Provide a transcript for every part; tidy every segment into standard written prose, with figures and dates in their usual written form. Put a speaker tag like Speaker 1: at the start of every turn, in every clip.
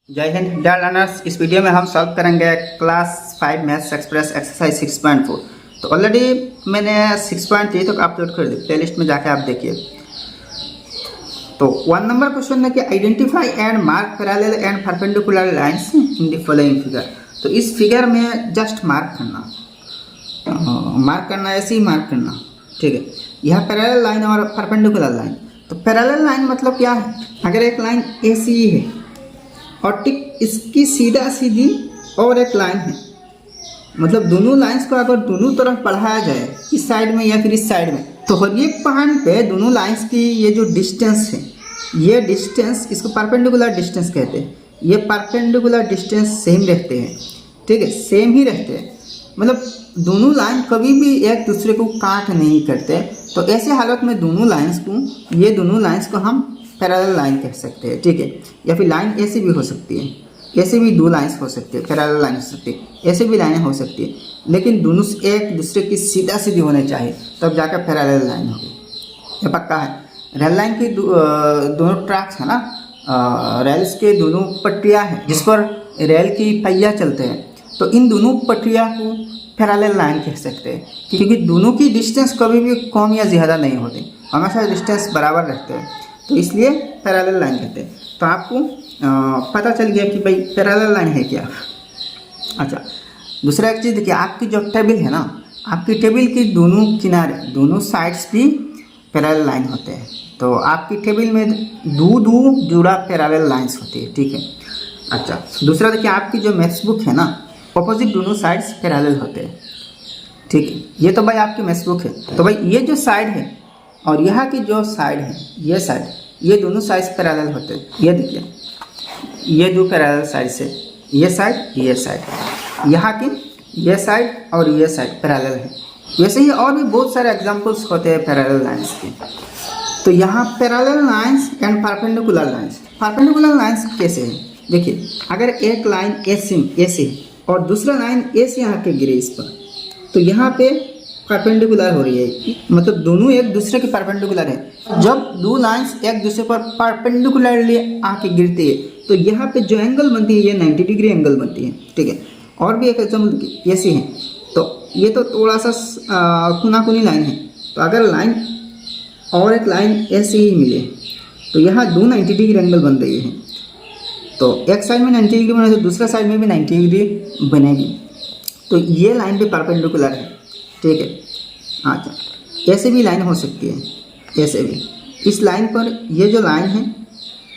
Speaker 1: जय Hind dear learners. इस video में हम सॉल्व करेंगे क्लास 5 मैथ्स एक्सप्रेस एक्सरसाइज 6.4। तो ऑलरेडी मैंने 6.3 तक अपलोड कर दी, प्ले लिस्ट में जाके आप देखिए। तो 1 नंबर क्वेश्चन है कि identify and mark parallel and perpendicular lines in the following figure. तो इस फिगर में जस्ट मार्क करना ऐसे ही मार्क करना, ठीक है। यह पैरेलल लाइन और परपेंडिकुलर लाइन। तो पैरेलल लाइन मतलब क्या है? अगर एक लाइन ऐसी है और ठीक इसकी सीधा सीधी और एक लाइन है, मतलब दोनों लाइंस को अगर दोनों तरफ बढ़ाया जाए, इस साइड में या फिर इस साइड में, तो हर एक पॉइंट पे दोनों लाइंस की ये जो डिस्टेंस है, ये डिस्टेंस इसको परपेंडिकुलर डिस्टेंस कहते हैं। ये परपेंडिकुलर डिस्टेंस सेम रहते हैं, ठीक है, सेम ही रहते हैं। मतलब दोनों लाइन कभी भी एक दूसरे को काट नहीं करते। तो ऐसे हालत में दोनों लाइंस को हम पैरेलल लाइन कह सकते हैं, ठीक है। या फिर लाइन ऐसी भी हो सकती है, ऐसे भी दो लाइंस हो सकती है, पैरेलल लाइन हो सकती है, ऐसे भी लाइनें हो सकती है, लेकिन दोनों एक दूसरे की सीधा सीधी होने चाहिए, तब जाकर पैरेलल लाइन होगी। ये पक्का है। रेल लाइन की दोनों ट्रैक्स है ना, रेल्स के दोनों पटरियाँ हैं जिस पर रेल की पहिया चलते हैं। तो इन दोनों पटरियाँ को पैरेलल लाइन कह सकते हैं, क्योंकि दोनों की डिस्टेंस कभी भी कम या ज़्यादा नहीं होती, हमेशा डिस्टेंस बराबर रहते हैं, तो इसलिए पैरेलल लाइन कहते हैं। तो आपको पता चल गया कि भाई पैरेलल लाइन है क्या। अच्छा, दूसरा एक चीज़ देखिए, आपकी जो टेबल है ना, आपकी टेबल की दोनों किनारे, दोनों साइड्स भी पैरेलल लाइन होते हैं। तो आपकी टेबल में दो जुड़ा पैरेलल लाइंस होती है, ठीक है। अच्छा, दूसरा देखिए, आपकी जो मैथ्स बुक है ना, अपोजिट दोनों साइड्स पैरेलल होते हैं, ठीक है। ये तो भाई आपकी मैथ्स बुक है। तो भाई ये जो साइड है और यहाँ की जो साइड है, ये साइड, ये दोनों साइड्स पैरेलल होते हैं। ये देखिए, ये दो पैरेलल साइड्स है, ये साइड, यहाँ की ये साइड और ये साइड पैरेलल है। वैसे ही और भी बहुत सारे एग्जांपल्स होते हैं पैरेलल लाइंस के। तो यहाँ parallel lines and perpendicular lines कैसे है? देखिए, अगर एक लाइन ऐसे और दूसरा लाइन ऐसे यहाँ के गिरे इस पर, तो यहाँ पे परपेंडिकुलर हो रही है, मतलब दोनों एक दूसरे के परपेंडिकुलर है। जब दो लाइंस एक दूसरे पर परपेंडिकुलरली आके गिरती है, तो यहाँ पे जो एंगल बनती है, ये 90 डिग्री एंगल बनती है, ठीक है। और भी एक एग्जाम्पल ऐसी है, तो ये तो थोड़ा सा कुनाकुनी लाइन है। तो अगर लाइन और एक लाइन ऐसे ही मिले, तो यहाँ दो 90 डिग्री एंगल बन रही है। तो एक साइड में 90 डिग्री बने तो दूसरा साइड में भी 90 डिग्री बनेगी। तो ये लाइन भी परपेंडिकुलर है, ठीक है। अच्छा, ऐसे भी लाइन हो सकती है, ऐसे भी इस लाइन पर ये जो लाइन है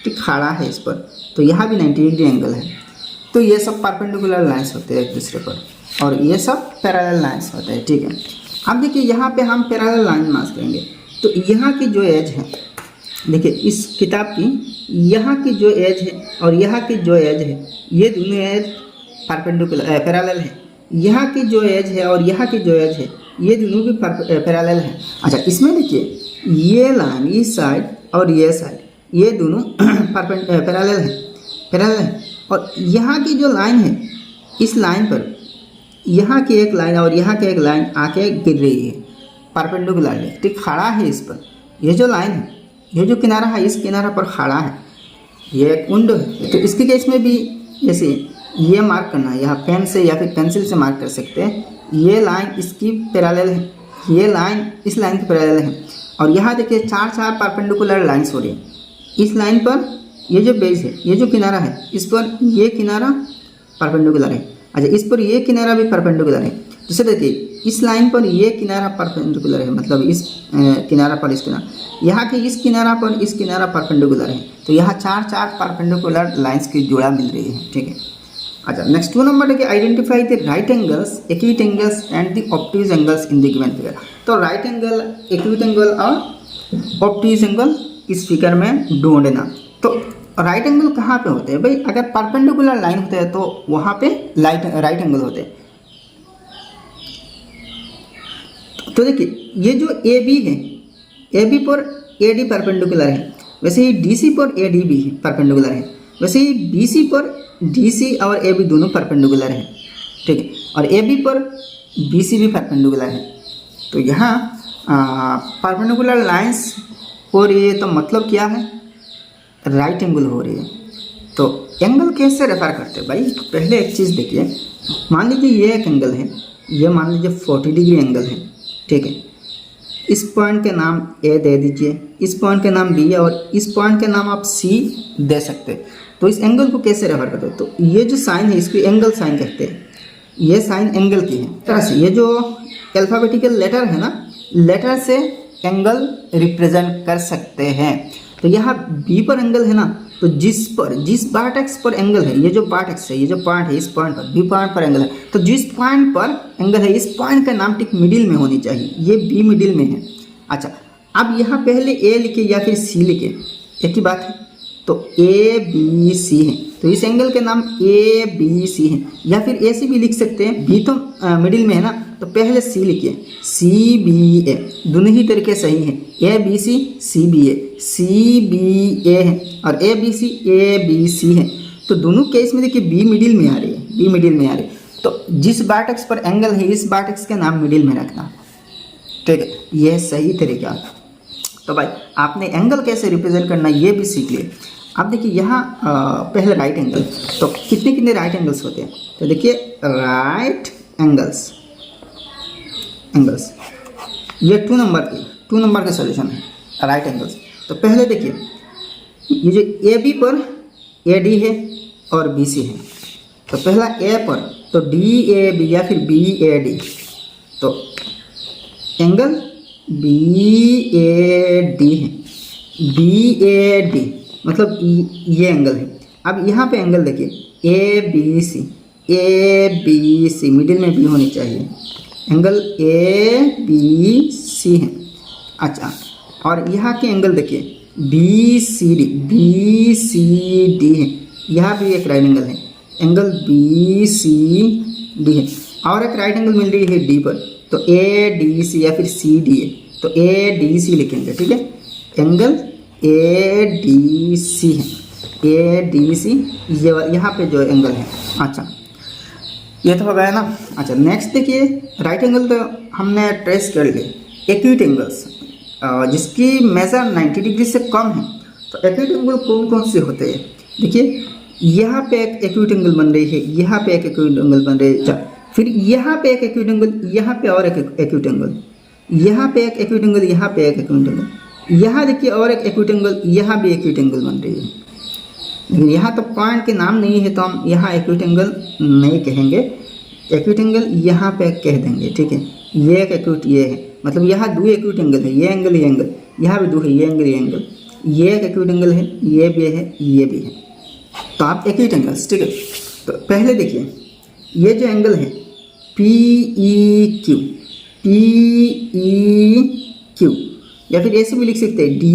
Speaker 1: ठीक खड़ा है इस पर, तो यहाँ भी 90 डिग्री एंगल है। तो ये सब परपेंडिकुलर लाइंस होते हैं एक दूसरे पर, और ये सब पैरेलल लाइंस होते हैं, ठीक है। अब देखिए, यहाँ पे हम पैरेलल लाइन मार्क करेंगे। तो यहाँ की जो एज है, देखिए इस किताब की यहाँ की जो एज है और यहाँ की जो एज है, ये दोनों एज परपेंडिकुलर पैरेलल है। यहाँ की जो एज है और यहाँ की जो एज है, ये दोनों भी पैरेलल है। अच्छा, इसमें देखिए, ये लाइन इस साइड और ये साइड, ये दोनों पैरेलल है। और यहाँ की जो लाइन है, इस लाइन पर यहाँ की एक लाइन और यहाँ की एक लाइन आके गिर रही है परपेंडिकुलरली, ठीक खड़ा है इस पर। ये जो लाइन है, ये जो किनारा है, इस किनारा पर खड़ा है, ये एक विंडो है। तो इसके केस में भी जैसे ये मार्क करना है, यहाँ पेन से या फिर पेंसिल से मार्क कर सकते हैं। ये लाइन इसकी पैरेलल है, ये लाइन इस लाइन की पैरेलल है। और यहाँ देखिए, चार परपेंडिकुलर लाइंस हो रही है। इस लाइन पर ये जो बेस है, ये जो किनारा है, इस पर ये किनारा परपेंडिकुलर है। अच्छा, इस पर ये किनारा भी परपेंडिकुलर है। जैसे देखिए, इस लाइन पर ये किनारा परपेंडिकुलर है, मतलब इस किनारा पर इस किनारा, यहाँ के इस किनारा पर इस किनारा परपेंडिकुलर है। तो यहाँ चार परपेंडिकुलर लाइंस की जोड़ा मिल रही है, ठीक है। अच्छा, नेक्स्ट 2 नंबर है, identify the right angles, acute angles and the obtuse angles in the given figure. तो राइट एंगल, एक्यूट एंगल और ऑब्ट्यूज एंगल इस फिगर में ढूंढना। तो राइट एंगल कहाँ पे होते हैं भाई? अगर परपेंडिकुलर लाइन होते हैं तो वहाँ पे राइट एंगल होते हैं। तो देखिए, ये जो ए बी है, ए बी पर ए डी परपेंडिकुलर है, वैसे ही डी सी पर ए डी भी परपेंडिकुलर है, वैसे ही बी सी पर डी सी और ए बी दोनों परपेंडिकुलर है, ठीक है। और ए बी पर बी सी भी परपेंडिकुलर है। तो यहाँ परपेंडिकुलर लाइंस हो रही है, तो मतलब क्या है? राइट एंगल हो रही है। तो एंगल कैसे रेफर करते हैं भाई? पहले एक चीज़ देखिए, मान लीजिए ये एक एंगल है, ये मान लीजिए 40 डिग्री एंगल है, ठीक है। इस पॉइंट के नाम ए दे दीजिए, इस पॉइंट के नाम बी है और इस पॉइंट के नाम आप सी दे सकते हैं। तो इस एंगल को कैसे रेफर करते हैं? तो ये जो साइन है इसको एंगल साइन कहते हैं, ये साइन एंगल की है। तरह से ये जो अल्फ़ाबेटिकल लेटर है ना, लेटर से एंगल रिप्रेजेंट कर सकते हैं। तो यहाँ बी पर एंगल है ना, तो जिस वर्टेक्स पर एंगल है, ये जो वर्टेक्स है, ये जो पॉइंट है, इस पॉइंट पर बी पॉइंट पर एंगल है, तो जिस पॉइंट पर एंगल है इस पॉइंट का नाम ठीक मिडिल में होनी चाहिए, ये बी मिडिल में है। अच्छा, अब यहाँ पहले ए लिखे या फिर सी लिखे, एक ही बात है। तो ए बी सी है, तो इस एंगल के नाम ए बी सी है, या फिर ए सी भी लिख सकते हैं, बी तो मिडिल में है ना, तो पहले सी लिखिए, सी बी ए, दोनों ही तरीके सही हैं, A B C C B A, C B A है और ए बी सी है। तो दोनों केस में देखिए बी मिडिल में आ रही है, बी मिडिल में आ रही है। तो जिस वर्टेक्स पर एंगल है इस वर्टेक्स का नाम मिडिल में रखना, ठीक है, यह सही तरीका। तो भाई आपने एंगल कैसे रिप्रेजेंट करना ये भी सीख लिए। अब देखिए यहाँ पहले राइट एंगल, तो कितने राइट एंगल्स होते हैं? तो देखिए राइट एंगल्स ये 2 नंबर का सॉल्यूशन है राइट एंगल्स। तो पहले देखिए ये जो ए बी पर ए डी है और बी सी है, तो पहला ए पर तो डी ए बी या फिर बी ए डी, तो एंगल बी ए डी है, बी ए डी मतलब ये एंगल है। अब यहाँ पे एंगल देखिए ए बी सी मिडिल में बी होनी चाहिए, एंगल ए बी सी है। अच्छा, और यहाँ के एंगल देखिए बी सी डी है, यहाँ भी एक राइट एंगल है, एंगल बी सी डी है। और एक राइट एंगल मिल रही है डी पर, तो ए डी सी या फिर सी डी है, तो ए डी सी लिखेंगे, ठीक है। एंगल ए डी सी है, ए डी सी ये यहाँ पे जो एंगल है। अच्छा, ये तो हो गया ना। अच्छा, नेक्स्ट देखिए राइट एंगल तो हमने ट्रेस कर लिए। एक्यूट एंगल्स जिसकी मेजर 90 डिग्री से कम है, तो एक्यूट एंगल कौन कौन से होते हैं? देखिए यहाँ पे एक एक्यूट एंगल बन रही है, यहाँ पे एक एक्यूट एंगल बन रही है, फिर यहाँ पे एक एक्यूट एंगल, यहाँ पे और एक एक्यूट एंगल, यहाँ पे एक एक्यूट एंगल, यहाँ पे एक एक्यूट एंगल, यहाँ देखिए और एक एक्यूट एंगल, यहाँ भी एक्यूट एंगल बन रही है। लेकिन यहाँ तो पॉइंट के नाम नहीं है, तो हम यहाँ एक्यूट एंगल नहीं कहेंगे, एक्यूट एंगल यहाँ पे कह देंगे, ठीक है। ये एक एक्यूट ये है, मतलब यहाँ 2 एक्यूट एंगल है, ये एंगल ये एंगल, यहाँ भी 2 है, ये एंगल ये एंगल, ये एक एक्यूट एंगल है, ये भी है, ये भी है। तो आप एक्यूट एंगल्स, ठीक है। तो पहले देखिए ये जो एंगल है पी ई क्यू या फिर ऐसे भी लिख सकते हैं डी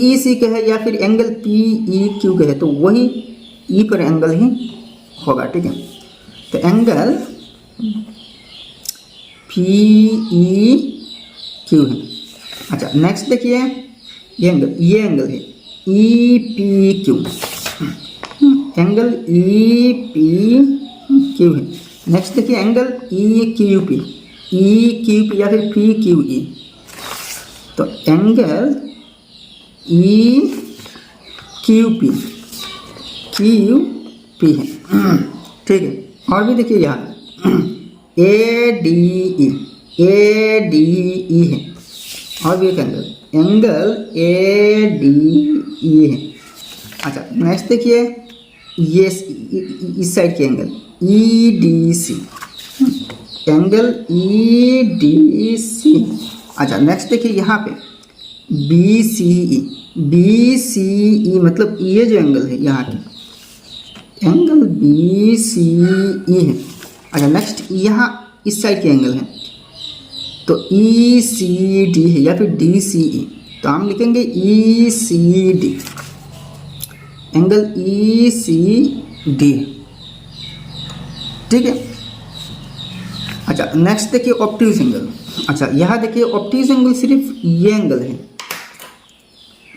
Speaker 1: ई सी का है, या फिर एंगल पी ई क्यू का है, तो वही ई पर एंगल ही होगा, ठीक है। तो एंगल पी ई क्यू है। अच्छा, नेक्स्ट देखिए ये एंगल है E P Q, angle E P Q है। नेक्स्ट देखिए एंगल ई क्यू पी या फिर पी क्यू ई, तो एंगल ई क्यू पी है, ठीक है। और भी देखिए यहाँ ए डी ई है, और भी एक एंगल ए डी ई है। अच्छा, नेक्स्ट देखिए ये इस साइड के angle E D C, angle E D C. अच्छा, नेक्स्ट देखिए यहाँ पे बी सी ई मतलब ये जो एंगल है यहाँ के एंगल बी सी ई है। अच्छा, नेक्स्ट यहाँ इस साइड के एंगल है, तो ई सी डी है या फिर डी सी ई, तो हम लिखेंगे E C D, angle E C D, ठीक है। अच्छा, नेक्स्ट देखिए ऑब्ट्यूज एंगल। अच्छा, यहाँ देखिए ऑब्ट्यूज एंगल सिर्फ ये एंगल है,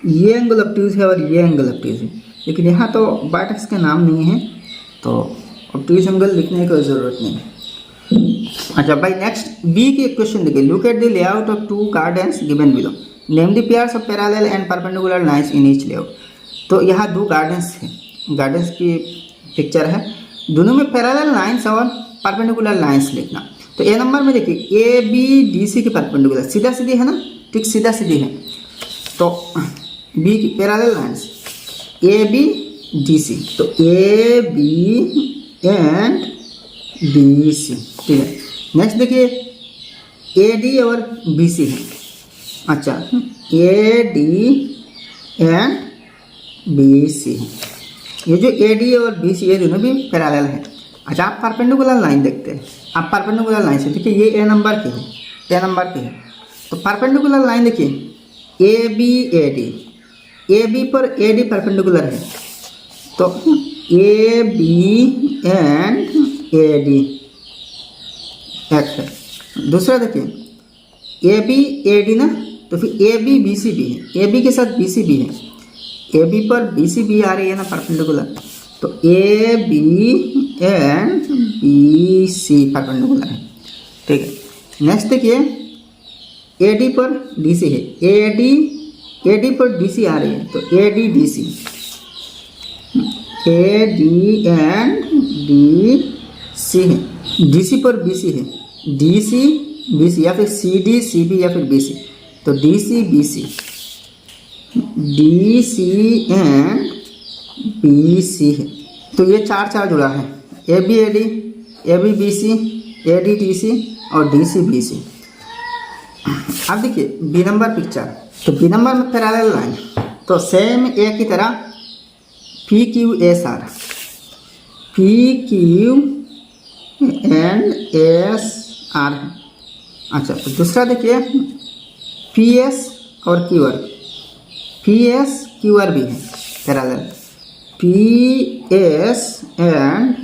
Speaker 1: ये एंगल ऑब्ट्यूज है और ये एंगल ऑब्ट्यूज है, लेकिन यहाँ तो वर्टेक्स का नाम नहीं है, तो ऑब्ट्यूज एंगल लिखने की ज़रूरत नहीं है। अच्छा भाई, नेक्स्ट बी के क्वेश्चन देखिए, look at the layout of 2 gardens given below, name the pairs of parallel and perpendicular lines in each layout. तो यहाँ दो गार्डन्स है, गार्डन्स की पिक्चर है, दोनों में पैरेलल लाइंस और परपेंडिकुलर लाइंस लिखना। तो ए नंबर में देखिए ए बी डी सी के परपेंडिकुलर, सीधा सीधी है ना, ठीक सीधा सीधी है। तो बी की parallel lines A B D C, तो A B and D C, ठीक है। नेक्स्ट देखिए ए डी और बी सी है, अच्छा A D and B C, ये जो ए डी और बी सी ये दोनों भी पैरेलल है। अच्छा आप परपेंडिकुलर लाइन देखते हैं, आप परपेंडिकुलर लाइन से देखिए ये ए नंबर की है, ए नंबर की है, तो परपेंडिकुलर लाइन देखिए A B A D, A B पर ए डी परपेंडिकुलर है, तो A B and A D एक है। दूसरा देखिए ए बी ए डी ना, तो फिर ए बी बी सी भी है, ए बी के साथ बी सी भी है, ए बी पर बी सी भी आ रही है ना परपेंडिकुलर, तो A B and B C perpendicular है, ठीक है। नेक्स्ट देखिए ए डी पर डी सी है, ए डी पर डी सी आ रही है, तो A D D C, A D and D C है, डी सी पर बी सी है, डी सी बी सी या फिर सी डी सी बी या फिर बी सी, तो D C B C, D C and B C है। तो ये चार चार जुड़ा है, A B A D, A B B C, A D D C और डी सी बी सी। अब देखिए बी नंबर पिक्चर, तो बी नंबर में पैरेलल लाइन, तो सेम ए की तरह P Q S R, P Q and S R है। अच्छा तो दूसरा देखिए पी एस और Q R, P S Q R भी है parallel, P S and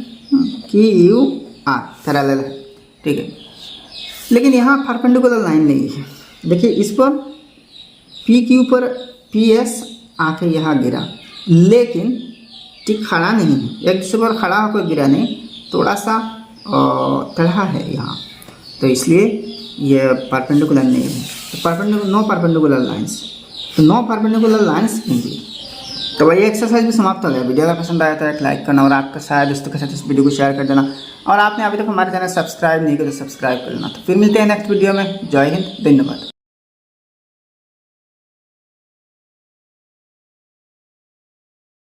Speaker 1: Q R parallel है, ठीक है। लेकिन यहाँ परपेंडिकुलर लाइन नहीं है, देखिए इस पर पी क्यू पर पी एस आके यहाँ गिरा, लेकिन ठीक खड़ा नहीं है, एक दूसरे पर खड़ा होकर गिरा नहीं, थोड़ा सा टेढ़ा है यहाँ, तो इसलिए ये परपेंडिकुलर नहीं है। तो परपेंडिकुलर नो परपेंडिकुलर लाइंस, तो नो परपेंडिकुलर लाइंस हिंदी। तो वही एक्सरसाइज भी समाप्त हो गया। वीडियो अगर पसंद आया तो एक लाइक करना और आपके सारे दोस्तों के साथ इस वीडियो को शेयर कर देना, और आपने अभी तक हमारे चैनल सब्सक्राइब नहीं किया तो सब्सक्राइब कर लेना। तो फिर मिलते हैं नेक्स्ट वीडियो में। जय हिंद, धन्यवाद।